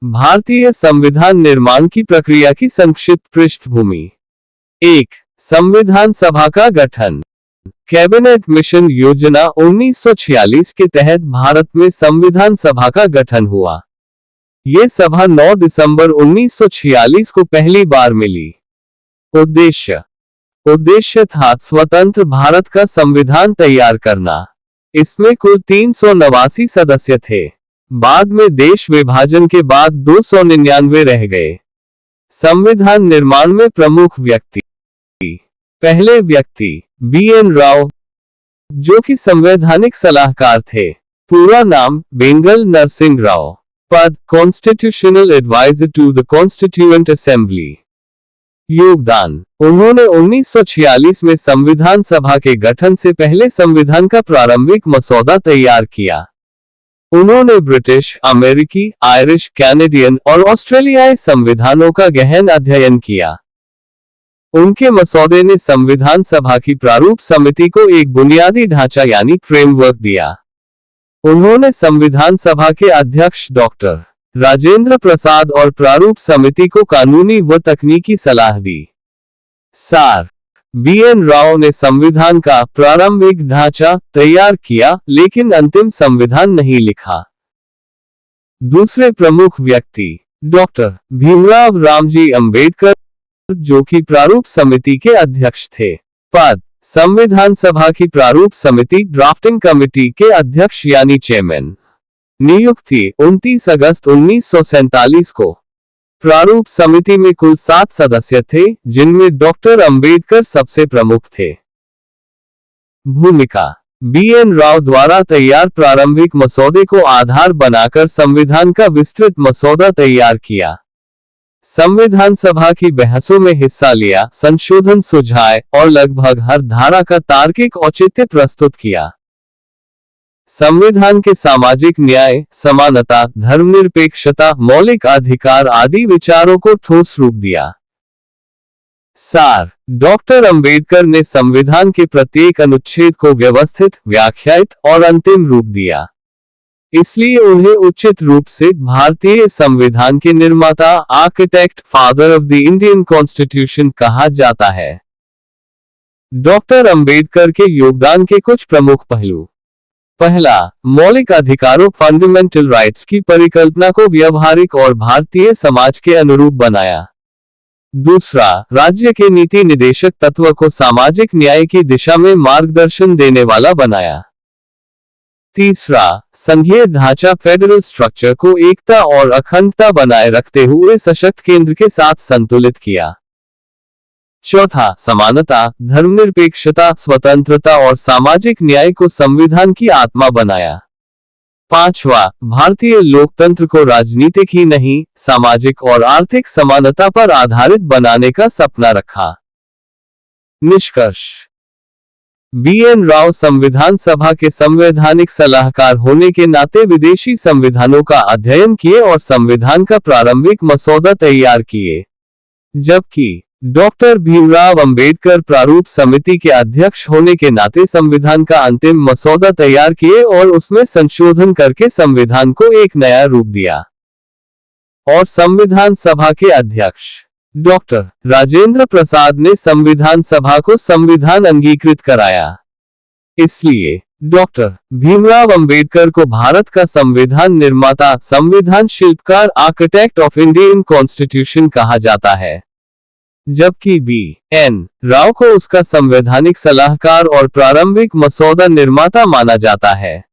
भारतीय संविधान निर्माण की प्रक्रिया की संक्षिप्त पृष्ठभूमि। 1. संविधान सभा का गठन। कैबिनेट मिशन योजना 1946 के तहत भारत में संविधान सभा का गठन हुआ। ये सभा 9 दिसंबर 1946 को पहली बार मिली। उद्देश्य था स्वतंत्र भारत का संविधान तैयार करना। इसमें कुल 389 सदस्य थे। बाद में देश विभाजन के बाद 299 रह गए। संविधान निर्माण में प्रमुख व्यक्ति। पहले व्यक्ति BN राव, जो कि संवैधानिक सलाहकार थे। पूरा नाम बेंगल नरसिंह राव। पद constitutional adviser to the constituent assembly. योगदान। उन्होंने 1946 में संविधान सभा के गठन से पहले संविधान का प्रारंभिक मसौदा तैयार किया। उन्होंने ब्रिटिश, अमेरिकी, आयरिश, कैनेडियन और ऑस्ट्रेलियाई संविधानों का गहन अध्ययन किया। उनके मसौदे ने संविधान सभा की प्रारूप समिति को एक बुनियादी ढांचा यानी फ्रेमवर्क दिया। उन्होंने संविधान सभा के अध्यक्ष डॉक्टर राजेंद्र प्रसाद और प्रारूप समिति को कानूनी व तकनीकी सलाह दी। सार। BN राव ने संविधान का प्रारंभिक ढांचा तैयार किया, लेकिन अंतिम संविधान नहीं लिखा। दूसरे प्रमुख व्यक्ति डॉक्टर भीमराव रामजी अंबेडकर, जो कि प्रारूप समिति के अध्यक्ष थे। पद संविधान सभा की प्रारूप समिति ड्राफ्टिंग कमेटी के अध्यक्ष यानी चेयरमैन। नियुक्ति 29 अगस्त 1947 को। प्रारूप समिति में कुल 7 सदस्य थे, जिनमें डॉक्टर अंबेडकर सबसे प्रमुख थे। भूमिका। BN राव द्वारा तैयार प्रारंभिक मसौदे को आधार बनाकर संविधान का विस्तृत मसौदा तैयार किया। संविधान सभा की बहसों में हिस्सा लिया, संशोधन सुझाए और लगभग हर धारा का तार्किक औचित्य प्रस्तुत किया। संविधान के सामाजिक न्याय, समानता, धर्मनिरपेक्षता, मौलिक अधिकार आदि विचारों को ठोस रूप दिया। सार। डॉक्टर अंबेडकर ने संविधान के प्रत्येक अनुच्छेद को व्यवस्थित, व्याख्यायित और अंतिम रूप दिया। इसलिए उन्हें उचित रूप से भारतीय संविधान के निर्माता, architect, father of the Indian constitution कहा जाता है। डॉक्टर अंबेडकर के योगदान के कुछ प्रमुख पहलू। पहला, मौलिक अधिकारों फंडामेंटल राइट्स की परिकल्पना को व्यवहारिक और भारतीय समाज के अनुरूप बनाया। दूसरा, राज्य के नीति निदेशक तत्व को सामाजिक न्याय की दिशा में मार्गदर्शन देने वाला बनाया। तीसरा, संघीय ढांचा फेडरल स्ट्रक्चर को एकता और अखंडता बनाए रखते हुए सशक्त केंद्र के साथ संतुलित किया। चौथा, समानता, धर्मनिरपेक्षता, स्वतंत्रता और सामाजिक न्याय को संविधान की आत्मा बनाया। पांचवा, भारतीय लोकतंत्र को राजनीतिक ही नहीं, सामाजिक और आर्थिक समानता पर आधारित बनाने का सपना रखा। निष्कर्ष। BN राव संविधान सभा के संवैधानिक सलाहकार होने के नाते विदेशी संविधानों का अध्ययन किए और संविधान का प्रारंभिक मसौदा तैयार किए, जबकि डॉक्टर भीमराव अंबेडकर प्रारूप समिति के अध्यक्ष होने के नाते संविधान का अंतिम मसौदा तैयार किए और उसमें संशोधन करके संविधान को एक नया रूप दिया। और संविधान सभा के अध्यक्ष डॉक्टर राजेंद्र प्रसाद ने संविधान सभा को संविधान अंगीकृत कराया। इसलिए डॉक्टर भीमराव अंबेडकर को भारत का संविधान निर्माता, संविधान शिल्पकार, आर्किटेक्ट ऑफ इंडियन कॉन्स्टिट्यूशन कहा जाता है, जबकि BN राव को उसका संवैधानिक सलाहकार और प्रारंभिक मसौदा निर्माता माना जाता है।